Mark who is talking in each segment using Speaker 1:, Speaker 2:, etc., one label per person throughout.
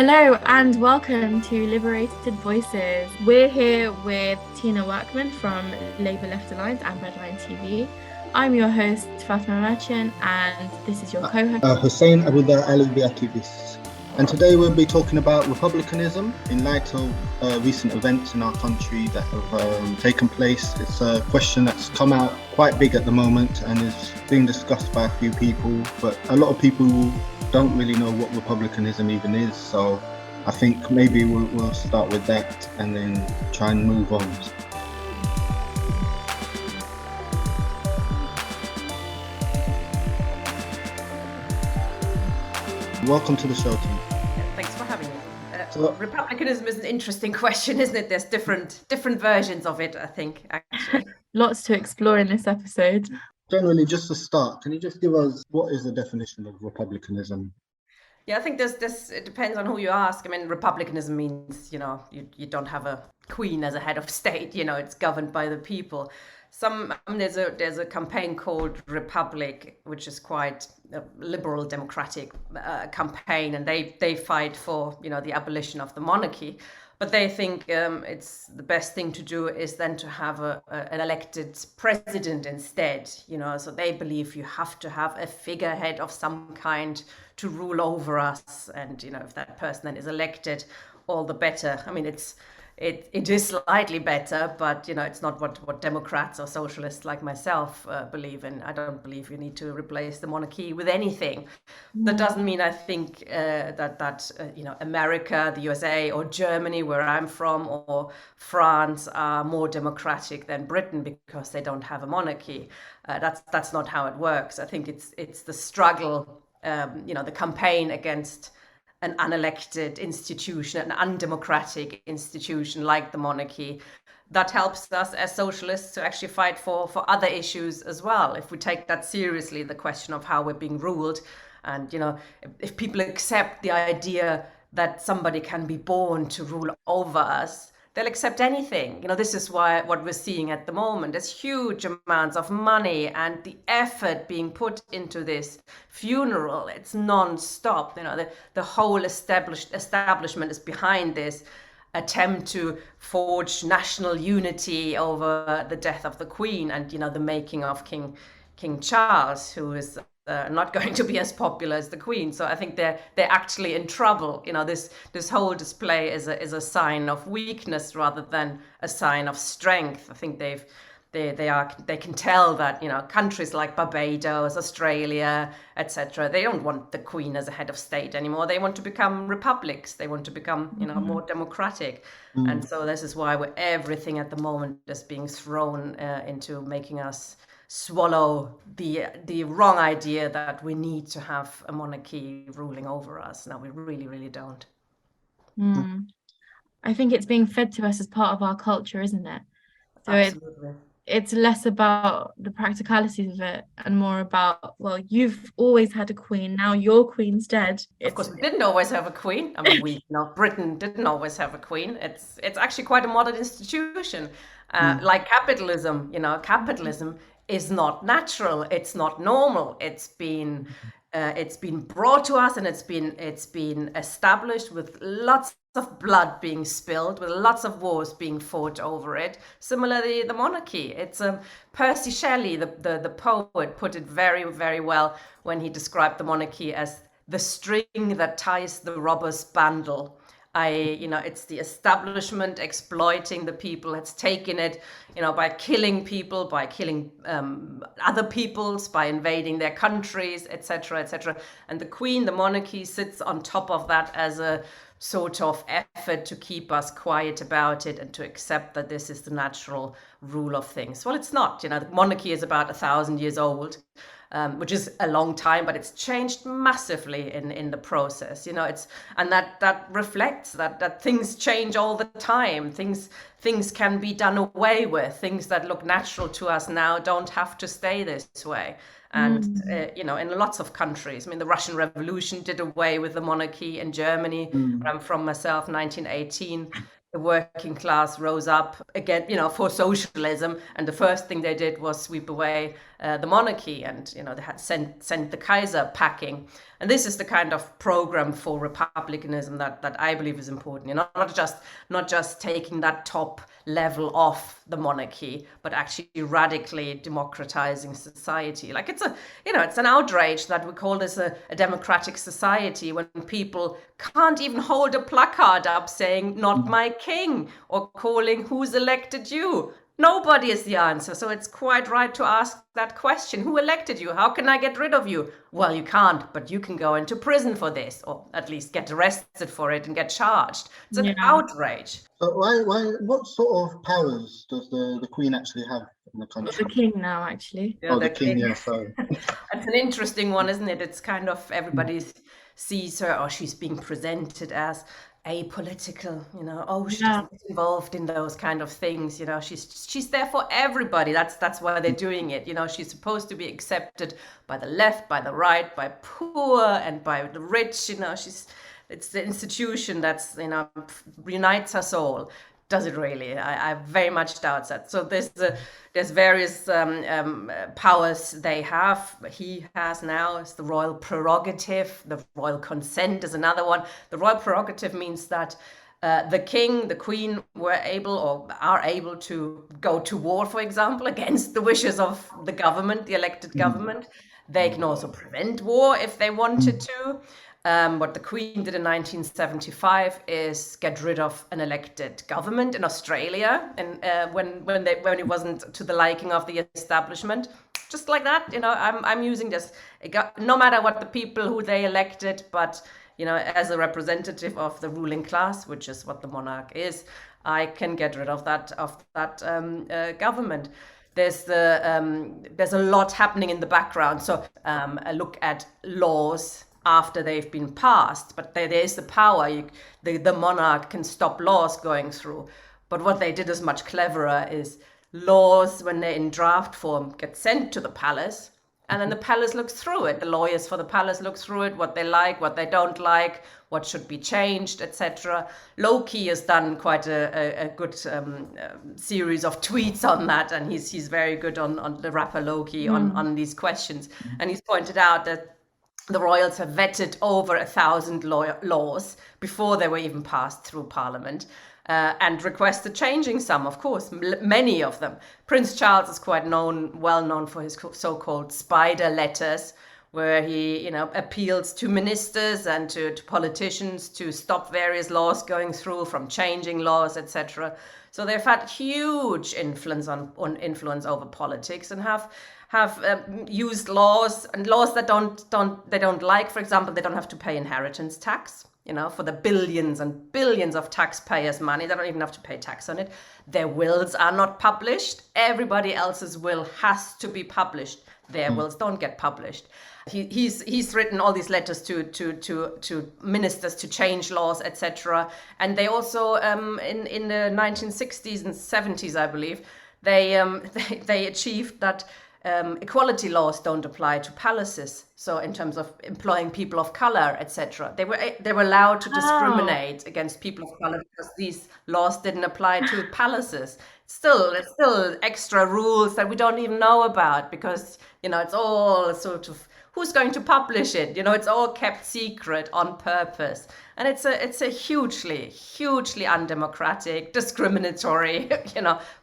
Speaker 1: Hello and welcome to Liberated Voices. We're here with Tina Werkmann from Labour Left Alliance and Redline TV. I'm your host, Fatima Merchant, and this is your co-host,
Speaker 2: Hussein Abudar Ali Activist. And today we'll be talking about republicanism in light of recent events in our country that have taken place. It's a question that's come out quite big at the moment and is being discussed by a few people, but a lot of people don't really know what republicanism even is. So I think maybe we'll start with that and then try and move on. Welcome to the show, Tim.
Speaker 3: Thanks for having me. Republicanism is an interesting question, isn't it? There's different versions of it, I think, actually.
Speaker 1: Lots to explore in this episode.
Speaker 2: Generally, just to start, can you just give us what is the definition of republicanism?
Speaker 3: Yeah, I think this it depends on who you ask. I mean, republicanism means, you don't have a queen as a head of state, it's governed by the people. There's a campaign called Republic, which is quite a liberal democratic campaign, and they fight for the abolition of the monarchy, but they think it's the best thing to do is then to have an elected president instead. So they believe you have to have a figurehead of some kind to rule over us, and if that person then is elected, all the better. I mean, it is slightly better, but it's not what Democrats or socialists like myself believe in. I don't believe you need to replace the monarchy with anything. That doesn't mean I think that America, the USA, or Germany, where I'm from, or France are more democratic than Britain because they don't have a monarchy. That's not how it works. I think it's the struggle, the campaign against an unelected institution, an undemocratic institution like the monarchy, that helps us as socialists to actually fight for other issues as well. If we take that seriously, the question of how we're being ruled, and if people accept the idea that somebody can be born to rule over us, they'll accept anything. This is what we're seeing at the moment. There's huge amounts of money and the effort being put into this funeral. It's non-stop. The whole establishment is behind this attempt to forge national unity over the death of the Queen and the making of King Charles, who is not going to be as popular as the Queen. So I think they're actually in trouble. This whole display is a sign of weakness rather than a sign of strength. I think they can tell that countries like Barbados, Australia, etc., they don't want the Queen as a head of state anymore. They want to become republics. They want to become more democratic. And so this is why everything at the moment is being thrown into making us swallow the wrong idea that we need to have a monarchy ruling over us. No, we really, really don't.
Speaker 1: I think it's being fed to us as part of our culture, isn't it? So
Speaker 3: Absolutely.
Speaker 1: It's less about the practicalities of it and more about, well, you've always had a queen, now your queen's dead.
Speaker 3: Of course, we didn't always have a queen. I mean, Britain didn't always have a queen. It's actually quite a modern institution. Like capitalism, capitalism is not natural. It's not normal. It's been brought to us, and it's been established with lots of blood being spilled, with lots of wars being fought over it. Similarly, the monarchy. It's Percy Shelley, the poet, put it very, very well when he described the monarchy as the string that ties the robber's bundle. It's the establishment exploiting the people. It's taken it, by killing people, by killing other peoples, by invading their countries, etc., etc. And the Queen, the monarchy, sits on top of that as a sort of effort to keep us quiet about it and to accept that this is the natural rule of things. Well, it's not. The monarchy is about 1,000 years old. Which is a long time, but it's changed massively in the process. And that reflects that things change all the time. Things can be done away with. Things that look natural to us now don't have to stay this way. And in lots of countries, I mean, the Russian Revolution did away with the monarchy. In Germany, where I'm from myself, 1918, the working class rose up again, for socialism, and the first thing they did was sweep away the monarchy, and they had sent the Kaiser packing. And this is the kind of program for republicanism that I believe is important. Not just taking that top level off the monarchy, but actually radically democratizing society. Like it's an outrage that we call this a democratic society when people can't even hold a placard up saying "Not my king" or calling "Who's elected you." Nobody is the answer. So it's quite right to ask that question. Who elected you? How can I get rid of you? Well, you can't, but you can go into prison for this, or at least get arrested for it and get charged. It's an outrage.
Speaker 2: So what sort of powers does the Queen actually have in the country?
Speaker 1: The king now, actually.
Speaker 3: Yeah,
Speaker 2: the King, yeah, sorry.
Speaker 3: It's an interesting one, isn't it? It's kind of everybody sees her, or she's being presented as apolitical, she doesn't get involved in those kind of things, she's there for everybody. That's why they're doing it. She's supposed to be accepted by the left, by the right, by poor and by the rich. It's the institution that's unites us all. Does it really? I very much doubt that. So there's various powers they have. He has now is the royal prerogative. The royal consent is another one. The royal prerogative means that the king, the queen were able or are able to go to war, for example, against the wishes of the government, the elected government. They can also prevent war if they wanted to. What the Queen did in 1975 is get rid of an elected government in Australia, and when it wasn't to the liking of the establishment, just like that. I'm using this. No matter what the people who they elected, but as a representative of the ruling class, which is what the monarch is, I can get rid of that government. There's a lot happening in the background. So a look at laws after they've been passed, but there is the power. The monarch can stop laws going through. But what they did is much cleverer. Is laws, when they're in draft form, get sent to the palace, and then the palace looks through it. The lawyers for the palace look through it, what they like, what they don't like, what should be changed, etc. Loki has done quite a good series of tweets on that, and he's very good on the rapper Loki on these questions. And he's pointed out that the royals have vetted over 1,000 laws before they were even passed through Parliament, and requested changing some, of course, many of them. Prince Charles is quite well known for his so-called spider letters, where he appeals to ministers and to politicians to stop various laws going through, from changing laws, etc. So they've had huge influence influence over politics, and have used laws that they don't like. For example, they don't have to pay inheritance tax. For the billions and billions of taxpayers' money, they don't even have to pay tax on it. Their wills are not published. Everybody else's will has to be published. Their wills don't get published. He's written all these letters to ministers to change laws, etc. And they also in the 1960s and 70s, I believe, they achieved that equality laws don't apply to palaces. So in terms of employing people of color, etc., they were allowed to discriminate against people of color because these laws didn't apply to palaces. There's still extra rules that we don't even know about, because it's all sort of, who's going to publish it? It's all kept secret on purpose, and it's a hugely undemocratic, discriminatory,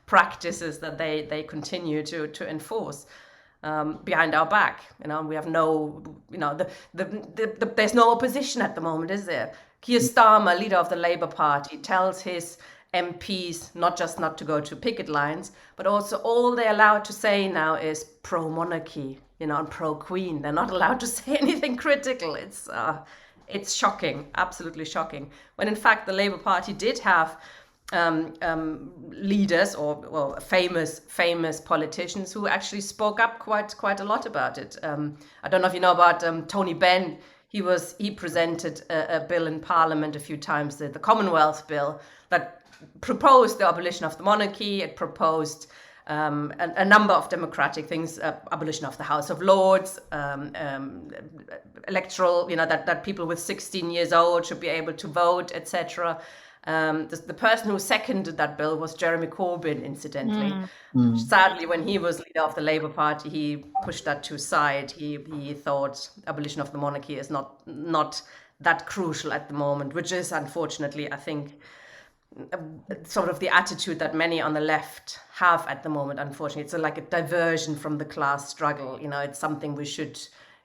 Speaker 3: practices that they continue to enforce behind our back. We have no, there's no opposition at the moment, is there? Keir Starmer, leader of the Labour Party, tells his MPs not just not to go to picket lines, but also all they're allowed to say now is pro-monarchy, and pro-Queen. They're not allowed to say anything critical. It's shocking, absolutely shocking. When in fact the Labour Party did have leaders or famous politicians who actually spoke up quite a lot about it. I don't know if you know about Tony Benn. He presented a bill in Parliament a few times, the Commonwealth Bill, that proposed the abolition of the monarchy. It proposed a number of democratic things, abolition of the House of Lords, electoral, that people with 16 years old should be able to vote, etc. The person who seconded that bill was Jeremy Corbyn, incidentally.
Speaker 2: Mm.
Speaker 3: Sadly, when he was leader of the Labour Party, he pushed that to side. He thought abolition of the monarchy is not that crucial at the moment, which is unfortunately, I think, sort of the attitude that many on the left have at the moment. Unfortunately, it's like a diversion from the class struggle. It's something we should,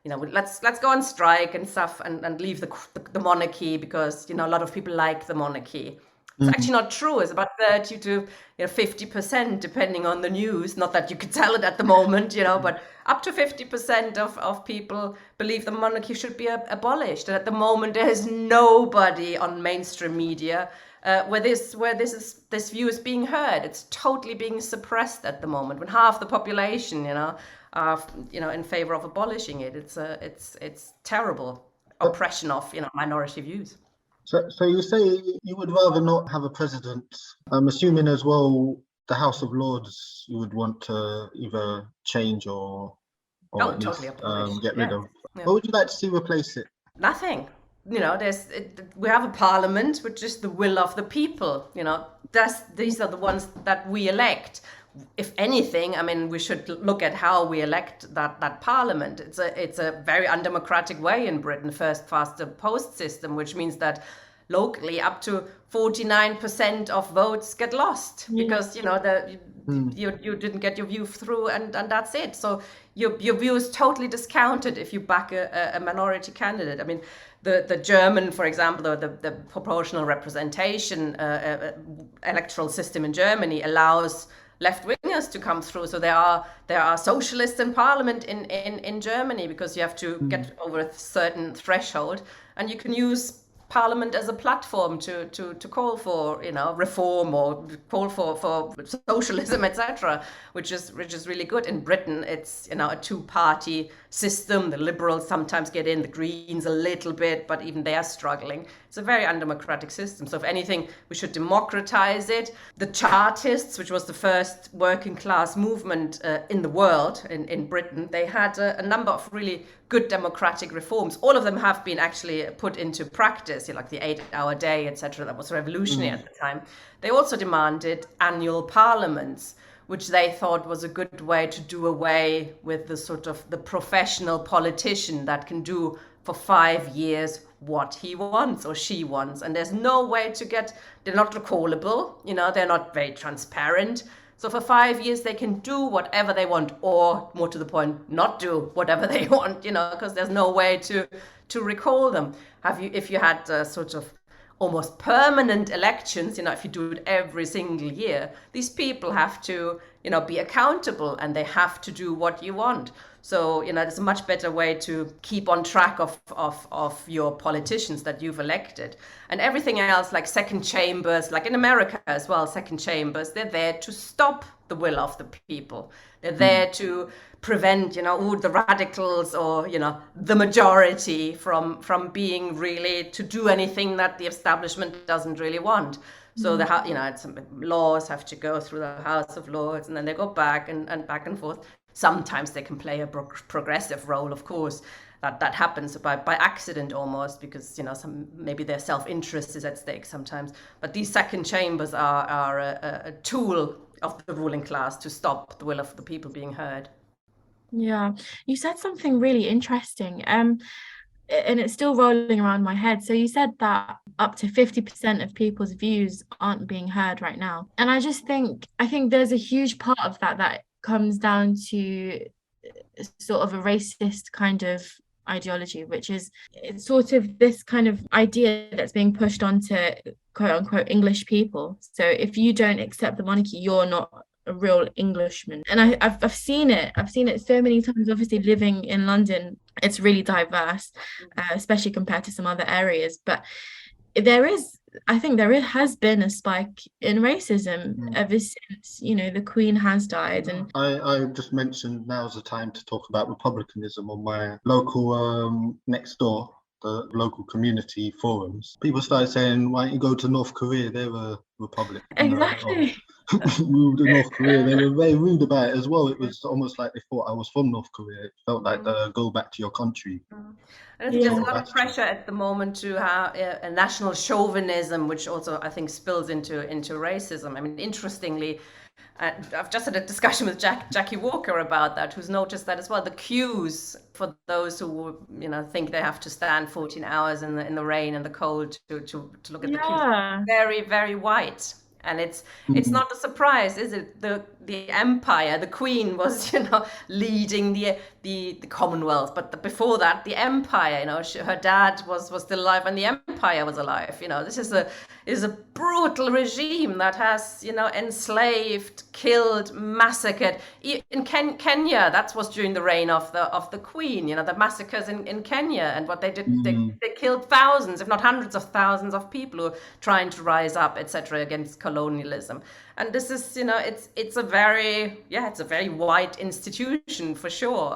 Speaker 3: let's go on strike and stuff and leave the monarchy because a lot of people like the monarchy. It's actually not true. It's about 30 to 50%, depending on the news. Not that you could tell it at the moment, but up to 50% of people believe the monarchy should be abolished. And at the moment, there is nobody on mainstream media where this view is being heard. It's totally being suppressed at the moment. When half the population, are in favor of abolishing it, it's terrible oppression of minority views.
Speaker 2: So you say you would rather not have a president. I'm assuming as well the House of Lords you would want to either change or at
Speaker 3: totally
Speaker 2: least get rid of.
Speaker 3: Yeah.
Speaker 2: What would you like to see replace it?
Speaker 3: Nothing. We have a parliament which is the will of the people. These are the ones that we elect. If anything, I mean, we should look at how we elect that parliament. It's a very undemocratic way in Britain, first past the post system, which means that locally up to 49% of votes get lost because you didn't get your view through and that's it. So your view is totally discounted if you back a minority candidate. I mean, the German, for example, the proportional representation electoral system in Germany allows left-wingers to come through. So there are socialists in parliament in Germany because you have to get over a certain threshold, and you can use parliament as a platform to call for reform or call for socialism, etc., which is really good. In Britain, it's a two-party system. The Liberals sometimes get in, the Greens a little bit, but even they are struggling. It's a very undemocratic system. So if anything, we should democratize it. The Chartists, which was the first working class movement in the world, in Britain, they had a number of really good democratic reforms. All of them have been actually put into practice, like the 8-hour day, etc. That was revolutionary at the time. They also demanded annual parliaments, which they thought was a good way to do away with the sort of the professional politician that can do for 5 years what he wants or she wants. And there's no way they're not recallable, they're not very transparent. So for 5 years, they can do whatever they want, or more to the point, not do whatever they want, because there's no way to recall them. If you had sort of almost permanent elections, if you do it every single year, these people have to, be accountable and they have to do what you want. So, there's a much better way to keep on track of your politicians that you've elected. And everything else, like second chambers, like in America as well, second chambers, they're there to stop the will of the people. They're there to prevent, the radicals or, the majority from being really to do anything that the establishment doesn't really want. So laws have to go through the House of Lords and then they go back and back and forth. Sometimes they can play a progressive role, of course. That happens by accident almost, because maybe their self-interest is at stake sometimes. But these second chambers are a tool of the ruling class to stop the will of the people being heard.
Speaker 1: Yeah, you said something really interesting, and it's still rolling around my head. So you said that up to 50% of people's views aren't being heard right now. And I think there's a huge part of that comes down to sort of a racist kind of ideology, which is it's sort of this kind of idea that's being pushed onto quote unquote English people. So if you don't accept the monarchy, you're not a real Englishman. And I've seen it so many times. Obviously, living in London, it's really diverse, especially compared to some other areas. But I think there has been a spike in racism ever since, the Queen has died. And
Speaker 2: I just mentioned now's the time to talk about republicanism on my local next door. the local community forums, people started saying, "Why don't you go to North Korea? They're a republic." Or
Speaker 1: Exactly.
Speaker 2: moved to North Korea. They were very rude about it as well. It was almost like they thought I was from North Korea. It felt like the go back to your country
Speaker 3: And I think there's a
Speaker 1: Yeah.
Speaker 3: lot of
Speaker 2: attitude.
Speaker 3: pressure at the moment to have a national chauvinism, which also I think spills into racism. I mean, interestingly, I've just had a discussion with Jackie Walker about that, who's noticed that as well. The queues for those who think they have to stand 14 hours in the rain and the cold to look at the queues,
Speaker 1: Yeah.
Speaker 3: very very white. And it's
Speaker 2: Mm,
Speaker 3: not a surprise, is it? The empire, the queen was leading the Commonwealth, but before that, the empire. Her dad was still alive, and the empire was alive. This is a brutal regime that has enslaved, killed, massacred. In Kenya, that was during the reign of the queen. The massacres in Kenya, and what they did,
Speaker 2: mm,
Speaker 3: they killed thousands, if not hundreds of thousands of people who were trying to rise up, etc., against colonialism. And this is, it's a very white institution for sure.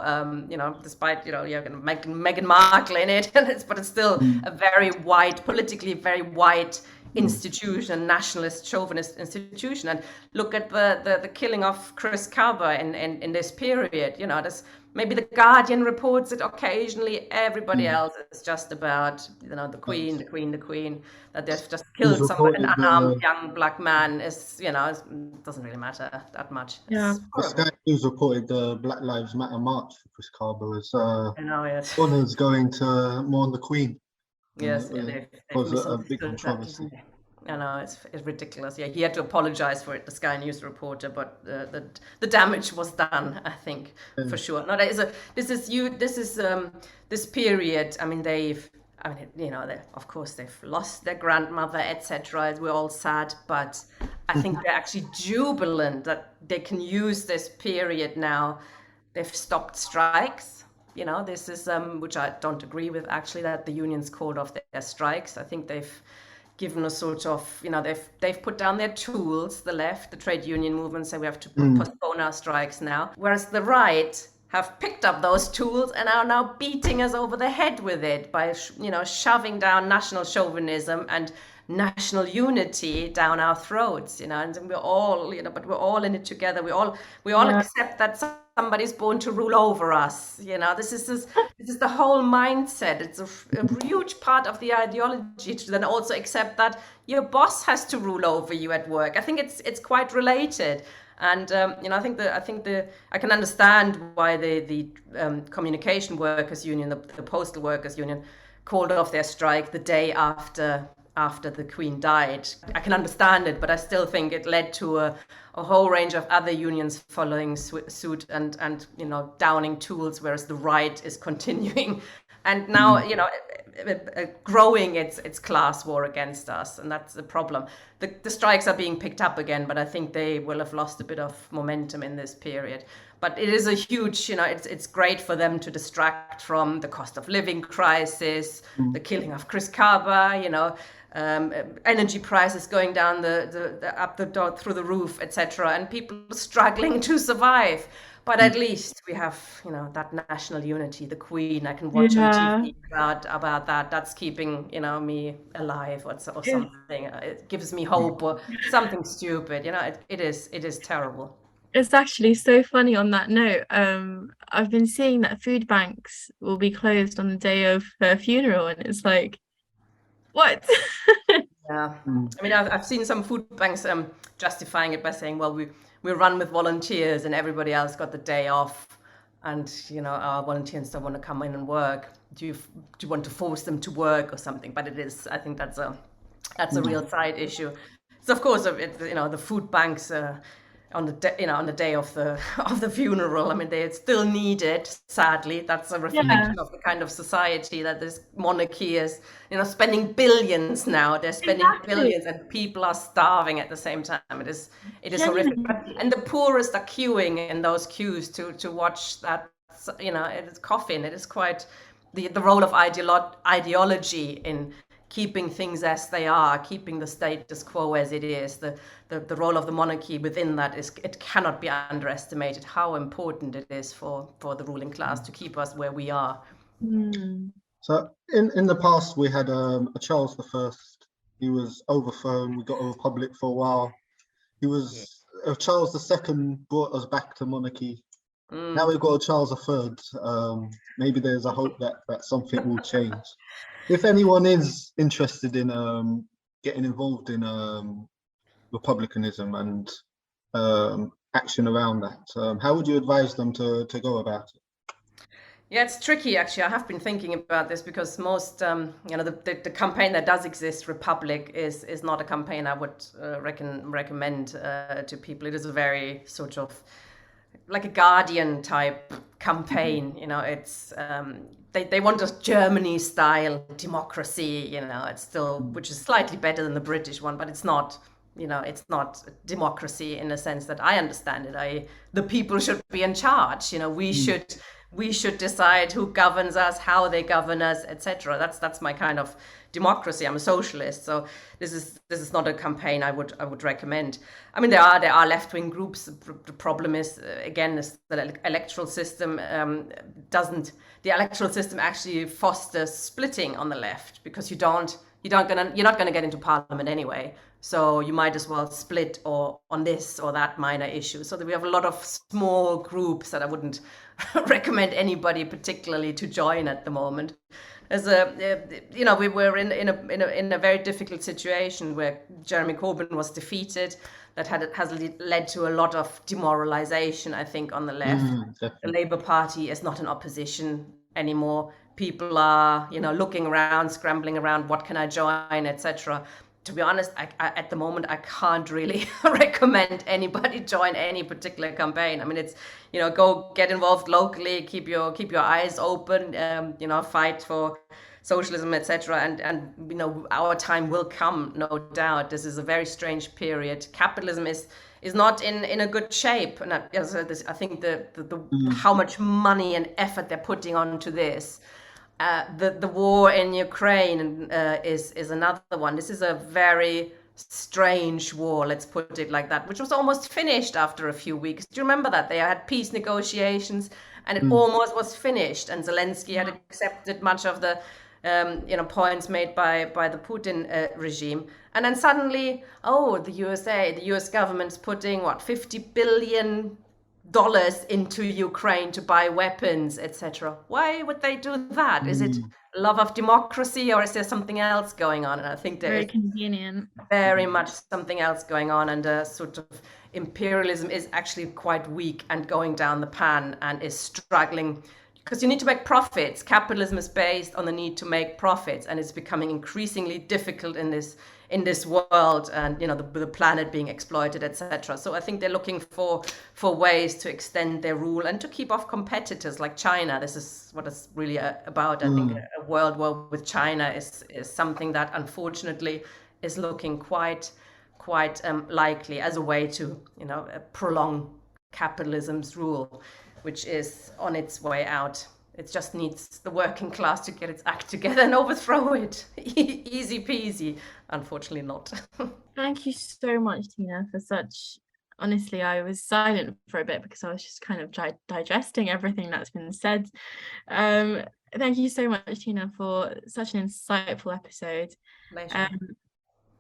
Speaker 3: Despite you're going to Meghan Markle in it, but it's still
Speaker 2: mm,
Speaker 3: a very white, politically very white institution, nationalist, chauvinist institution. And look at the killing of Chris Carver in this period. This, maybe the Guardian reports it occasionally. Everybody
Speaker 2: mm.
Speaker 3: else is just about the Queen,
Speaker 2: That's-
Speaker 3: the Queen, the Queen. That they've just
Speaker 2: News
Speaker 3: killed an
Speaker 2: reported
Speaker 3: unarmed young black man it doesn't really matter that much.
Speaker 1: Yeah.
Speaker 3: It's
Speaker 2: the Sky
Speaker 3: horrible.
Speaker 2: News reported the Black Lives Matter march for Chris Carver as
Speaker 3: I know, yes.
Speaker 2: honours going to mourn the Queen, and
Speaker 3: Yes,
Speaker 2: it
Speaker 3: yeah, they've
Speaker 2: caused a big
Speaker 3: misunderstood that,
Speaker 2: controversy.
Speaker 3: didn't they? I know, it's ridiculous. Yeah, he had to apologize for it, the Sky News reporter, but the damage was done, I think, for
Speaker 2: Yeah.
Speaker 3: sure. No, this period. I mean, of course they've lost their grandmother, etc. We're all sad, but I think they're actually jubilant that they can use this period now. They've stopped strikes. This is which I don't agree with, actually, that the unions called off their strikes. I think they've given a sort of, they've put down their tools. The left, the trade union movement, say we have to
Speaker 2: Mm,
Speaker 3: postpone our strikes now, whereas the right have picked up those tools and are now beating us over the head with it by shoving down national chauvinism and national unity down our throats. And we're all but we're all in it together. We all
Speaker 1: Yeah.
Speaker 3: accept that somebody's born to rule over us. This is the whole mindset. It's a huge part of the ideology to then also accept that your boss has to rule over you at work. I think it's quite related. And I think I can understand why the communication workers union, the postal workers union, called off their strike the day after the Queen died. I can understand it, but I still think it led to a whole range of other unions following suit and downing tools, whereas the right is continuing and now
Speaker 2: mm,
Speaker 3: growing its class war against us, and that's the problem. The strikes are being picked up again, but I think they will have lost a bit of momentum in this period. But it is a huge, it's great for them to distract from the cost of living crisis,
Speaker 2: mm.
Speaker 3: the killing of Chris Carver, energy prices going down up the door through the roof, etc., and people struggling to survive. But at least we have, that national unity, the Queen. I can watch on
Speaker 1: Yeah.
Speaker 3: TV about that. That's keeping, me alive, or
Speaker 1: It's,
Speaker 3: something. It gives me hope, or something stupid. It is terrible.
Speaker 1: it's actually so funny on that note. I've been seeing that food banks will be closed on the day of her funeral, and it's like, what?
Speaker 3: Yeah,
Speaker 2: Mm.
Speaker 3: I mean, I've seen some food banks justifying it by saying, well, we run with volunteers and everybody else got the day off, and our volunteers don't want to come in and work. Do you want to force them to work or something? But I think that's a real side issue. So of course, the food banks on the day of the of the funeral. I mean, they still need it. Sadly, that's a
Speaker 1: Yeah,
Speaker 3: reflection of the kind of society that this monarchy is. Spending billions now. They're spending
Speaker 1: exactly.
Speaker 3: billions, and people are starving at the same time. It is horrific.
Speaker 1: Genuinely.
Speaker 3: And the poorest are queuing in those queues to watch that. It is coffin. It is quite the role of ideology in keeping things as they are, keeping the status quo as it is. The role of the monarchy within that it cannot be underestimated how important it is for the ruling class to keep us where we are.
Speaker 1: Hmm.
Speaker 2: So in the past, we had a Charles I. He was overthrown. We got a republic for a while. He
Speaker 3: Yeah.
Speaker 2: was Charles II brought us back to monarchy. Now
Speaker 3: Mm.
Speaker 2: we've got a Charles III. Maybe there's a hope that something will change. If anyone is interested in getting involved in republicanism and action around that, how would you advise them to go about it?
Speaker 3: Yeah, it's tricky actually. I have been thinking about this because most, the campaign that does exist, Republic, is not a campaign I would recommend to people. It is a very sort of like a Guardian type campaign. It's they want a Germany style democracy. It's still, which is slightly better than the British one, but it's not. It's not democracy in the sense that I understand it. The people should be in charge. We should decide who governs us, how they govern us, etc. That's my kind of democracy. I'm a socialist, so this is not a campaign I would recommend. I mean, there are left-wing groups. The problem is again is the electoral system doesn't. The electoral system actually fosters splitting on the left because you're not gonna get into parliament anyway. So you might as well split or on this or that minor issue. So that we have a lot of small groups that I wouldn't recommend anybody particularly to join at the moment. We were in a very difficult situation where Jeremy Corbyn was defeated. That has led to a lot of demoralization, I think, on the left. The Labour Party is not an opposition anymore. People are, looking around, scrambling around. What can I join, etc. To be honest, at the moment, I can't really recommend anybody join any particular campaign. I mean, it's, go get involved locally, keep your eyes open, fight for socialism, etc. And our time will come, no doubt. This is a very strange period. Capitalism is not in a good shape, and I think the how much money and effort they're putting onto this. The war in Ukraine is another one. This is a very strange war, let's put it like that, which was almost finished after a few weeks. Do you remember that? They had peace negotiations and it almost was finished, and Zelensky had accepted much of the points made by the Putin regime. And then suddenly, the US government's putting $50 billion into Ukraine to buy weapons, etc. Why would they do that? Is it love of democracy, or is there something else going on? And I think there
Speaker 1: Very
Speaker 3: is
Speaker 1: convenient.
Speaker 3: very much something else going on, and sort of imperialism is actually quite weak and going down the pan and is struggling because you need to make profits. Capitalism is based on the need to make profits, and it's becoming increasingly difficult in this world, and the planet being exploited, etc. So I think they're looking for ways to extend their rule and to keep off competitors like China. This is what it's really about. I think a world war with China is something that unfortunately is looking quite likely as a way to prolong capitalism's rule, which is on its way out. It just needs the working class to get its act together and overthrow it. Easy peasy. Unfortunately not.
Speaker 1: Thank you so much, Tina, for such. Honestly, I was silent for a bit because I was just kind of digesting everything that's been said. Thank you so much, Tina, for such an insightful episode.
Speaker 3: Pleasure.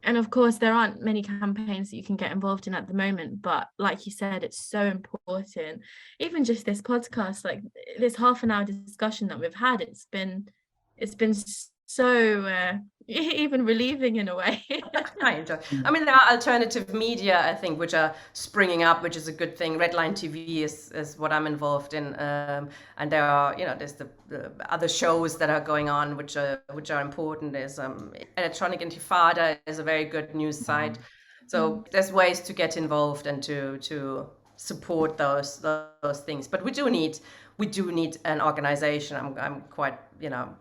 Speaker 1: And of course, there aren't many campaigns that you can get involved in at the moment, but like you said, it's so important. Even just this podcast, like this half an hour discussion that we've had, it's been so even relieving in a way.
Speaker 3: I enjoy. I mean, there are alternative media, I think, which are springing up, which is a good thing. Redline TV is what I'm involved in, and there are, there's the other shows that are going on, which are important. There's Electronic Intifada is a very good news site. So there's ways to get involved and to support those things. But we do need an organization. I'm quite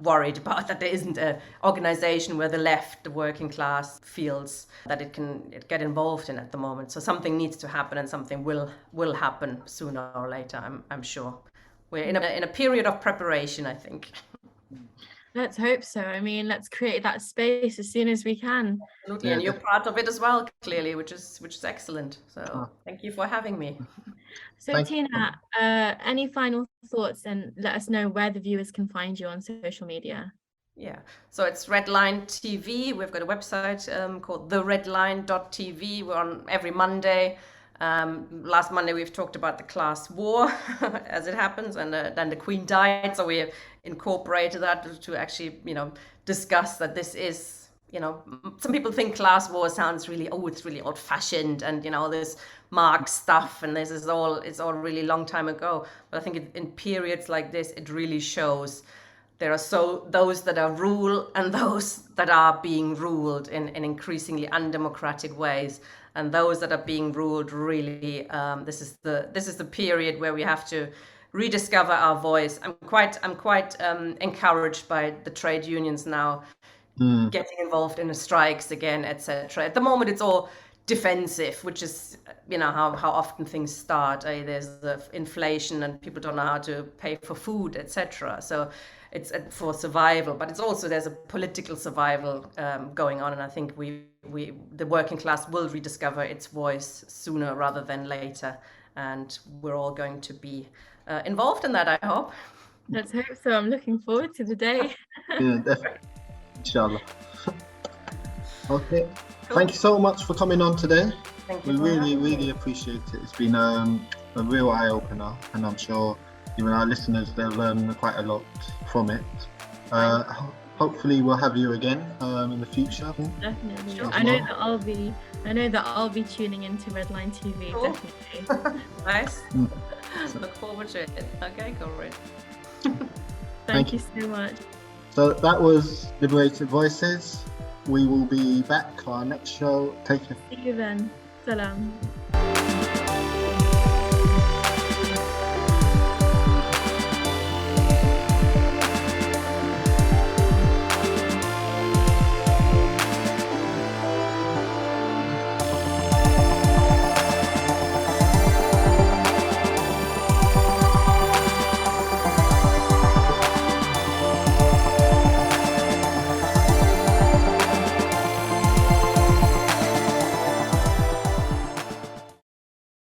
Speaker 3: worried about that there isn't an organization where the left, the working class, feels that it can get involved in at the moment. So something needs to happen, and something will happen sooner or later. I'm sure. We're in a period of preparation, I think.
Speaker 1: Let's hope so. I mean, let's create that space as soon as we can.
Speaker 3: Absolutely, and you're part of it as well, clearly, which is excellent. So thank you for having me.
Speaker 1: So Tina, any final thoughts, and let us know where the viewers can find you on social media?
Speaker 3: Yeah, so it's Redline TV. We've got a website called theredline.tv. We're on every Monday. Last Monday we've talked about the class war as it happens, and then the Queen died, so we incorporated that to actually, discuss that this is, some people think class war sounds really, it's really old-fashioned, and this Marx stuff, and it's all really long time ago. But I think in periods like this, it really shows. There are those that are rule and those that are being ruled in increasingly undemocratic ways, and those that are being ruled really. This is the period where we have to rediscover our voice. I'm quite encouraged by the trade unions now getting involved in the strikes again, etc. At the moment, it's all defensive, which is how often things start. There's the inflation and people don't know how to pay for food, etc. So it's for survival, but it's also there's a political survival going on, and I think the working class will rediscover its voice sooner rather than later, and we're all going to be involved in that, I hope.
Speaker 1: Let's hope so. I'm looking forward to the day.
Speaker 2: Yeah, definitely. Inshallah. Okay. Cool. Thank you so much for coming on today.
Speaker 3: Thank you.
Speaker 2: We really appreciate it. It's been a real eye opener, and I'm sure even our listeners, they'll learn quite a lot from it. Hopefully we'll have you again in the future.
Speaker 1: Definitely. I know that I'll be tuning into Redline TV. Cool. Definitely.
Speaker 3: Nice. Look forward to it. Okay, go right.
Speaker 1: Thank you so much.
Speaker 2: So that was Liberated Voices. We will be back for our next show. Take care.
Speaker 1: See you then. Salam.